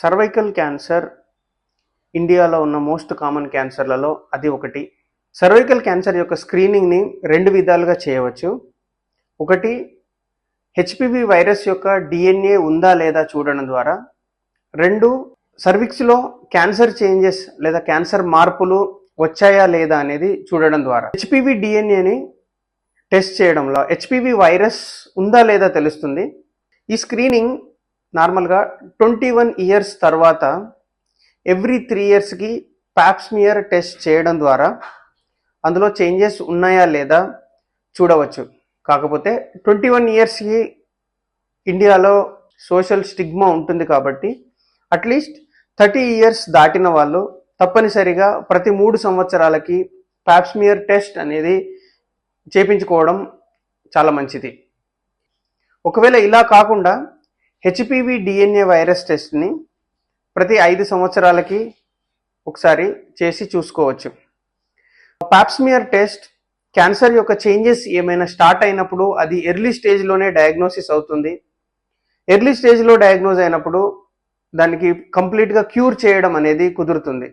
Cervical cancer ఇండియాలో ఉన్న most common క్యాన్సర్లలో అది ఒకటి. సర్వైకల్ క్యాన్సర్ యొక్క స్క్రీనింగ్ని 2 విధాలుగా చేయవచ్చు. ఒకటి, హెచ్పివి వైరస్ యొక్క డిఎన్ఏ ఉందా లేదా చూడడం ద్వారా. 2, సర్విక్స్లో క్యాన్సర్ చేంజెస్ లేదా క్యాన్సర్ మార్పులు వచ్చాయా లేదా అనేది చూడడం ద్వారా. హెచ్పివి డిఎన్ఏని టెస్ట్ చేయడంలో హెచ్పివి వైరస్ ఉందా లేదా తెలుస్తుంది. ఈ స్క్రీనింగ్ నార్మల్గా 21 ఇయర్స్ తర్వాత ఎవ్రీ 3 ఇయర్స్కి పాప్స్మియర్ టెస్ట్ చేయడం ద్వారా అందులో చేంజెస్ ఉన్నాయా లేదా చూడవచ్చు. కాకపోతే 21 ఇయర్స్కి ఇండియాలో సోషల్ స్టిగ్మా ఉంటుంది కాబట్టి అట్లీస్ట్ 30 ఇయర్స్ దాటిన వాళ్ళు తప్పనిసరిగా ప్రతి 3 సంవత్సరాలకి పాప్స్మియర్ టెస్ట్ అనేది చేయించుకోవడం చాలా మంచిది. ఒకవేళ ఇలా కాకుండా హెచ్పివి డిఎన్ఏ వైరస్ టెస్ట్ని ప్రతి 5 సంవత్సరాలకి ఒకసారి చేసి చూసుకోవచ్చు. పాప్స్మియర్ టెస్ట్ క్యాన్సర్ యొక్క చేంజెస్ ఏమైనా స్టార్ట్ అయినప్పుడు అది ఎర్లీ స్టేజ్లోనే డయాగ్నోసిస్ అవుతుంది. ఎర్లీ స్టేజ్లో డయాగ్నోజ్ అయినప్పుడు దానికి కంప్లీట్గా క్యూర్ చేయడం అనేది కుదురుతుంది.